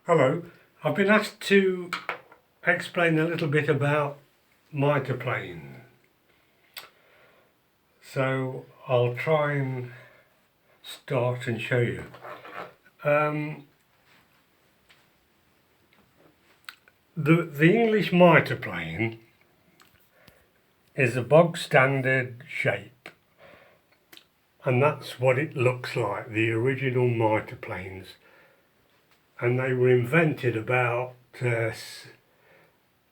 Hello, I've been asked to explain a little bit about mitre plane. So I'll try and start and show you. The English mitre plane is a bog standard shape, and that's what it looks like, the original mitre planes. And they were invented about the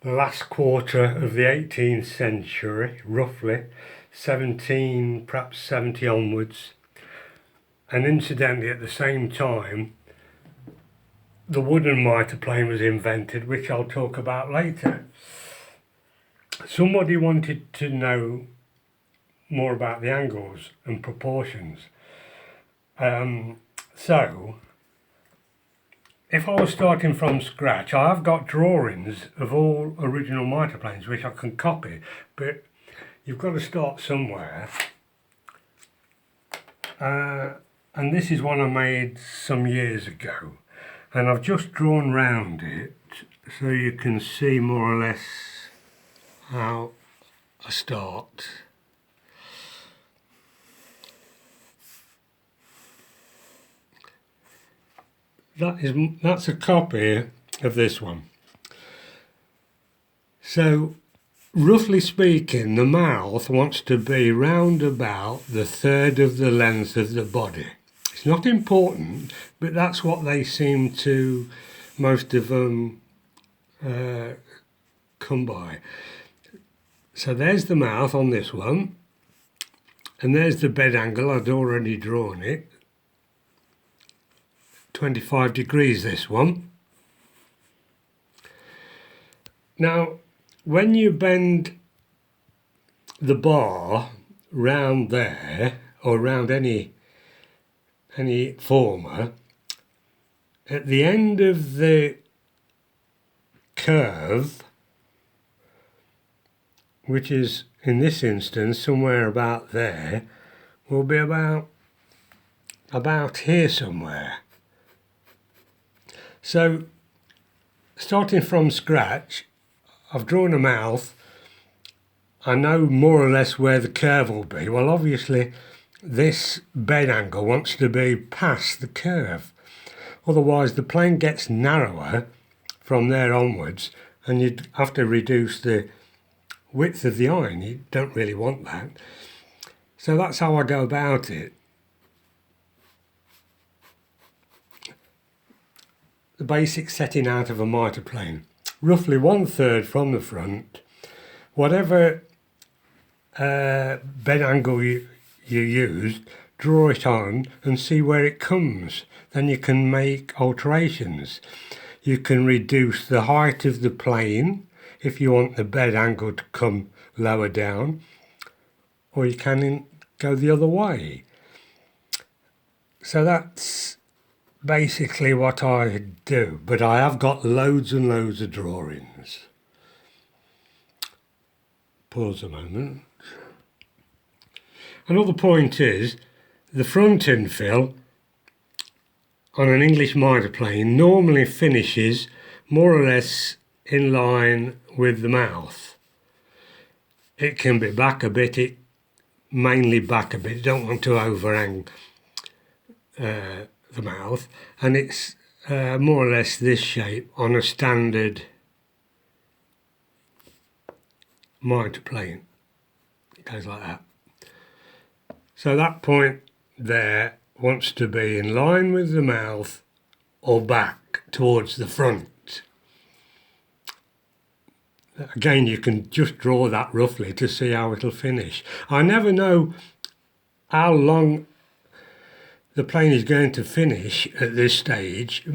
last quarter of the 18th century, roughly, 17, perhaps 70 onwards. And incidentally, at the same time, the wooden mitre plane was invented, which I'll talk about later. Somebody wanted to know more about the angles and proportions. So, if I was starting from scratch, I have got drawings of all original mitre planes which I can copy, but you've got to start somewhere. And this is one I made some years ago, and I've just drawn round it so you can see more or less how I start. That's a copy of this one. So, roughly speaking, the mouth wants to be round about the third of the length of the body. It's not important, but that's what they seem to, most of them, come by. So there's the mouth on this one, and there's the bed angle. I'd already drawn it. 25 degrees this one. Now, when you bend the bar round there, or round any former, at the end of the curve, which is in this instance somewhere about there, will be about here somewhere. So, starting from scratch, I've drawn a mouth. I know more or less where the curve will be. Well, obviously, this bed angle wants to be past the curve. Otherwise, the plane gets narrower from there onwards, and you'd have to reduce the width of the iron. You don't really want that. So that's how I go about it. The basic setting out of a mitre plane. Roughly 1/3 from the front. Whatever bed angle you used, draw it on and see where it comes. Then you can make alterations. You can reduce the height of the plane if you want the bed angle to come lower down, or you can go the other way. So that's basically what I do, but I have got loads and loads of drawings. Pause a moment. Another point is, the front infill on an English mitre plane normally finishes more or less in line with the mouth. It can be back a bit, mainly back a bit. You don't want to overhang the mouth, and it's more or less this shape on a standard mitre plane. It goes like that. So that point there wants to be in line with the mouth or back towards the front. Again, you can just draw that roughly to see how it'll finish. I never know how long the plane is going to finish at this stage,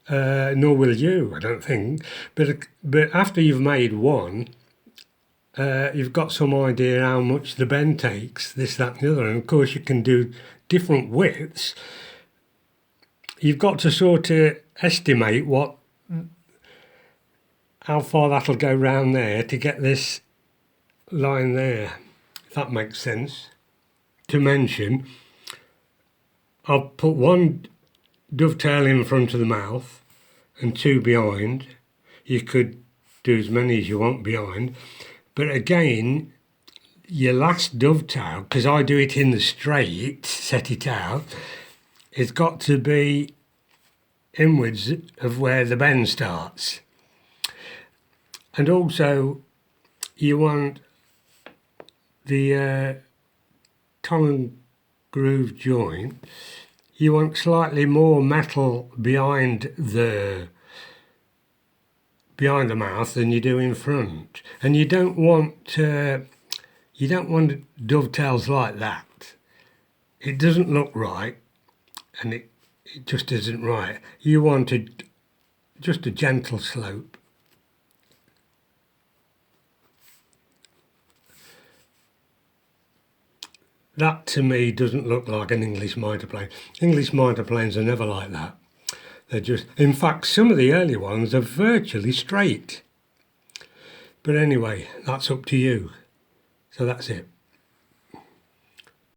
nor will you, I don't think. But after you've made one, you've got some idea how much the bend takes, this, that and the other. And of course you can do different widths. You've got to sort of estimate how far that'll go round there to get this line there, if that makes sense. To mention, I'll put one dovetail in front of the mouth and 2 behind. You could do as many as you want behind. But again, your last dovetail, because I do it in the straight, set it out, it's got to be inwards of where the bend starts. And also, you want the tongue and groove joint, you want slightly more metal behind the mouth than you do in front, and you don't want dovetails like that. It doesn't look right, and it just isn't right. You want just a gentle slope. That to me doesn't look like an English mitre plane. English mitre planes are never like that. They're just, in fact, some of the early ones are virtually straight. But anyway, that's up to you. So that's it.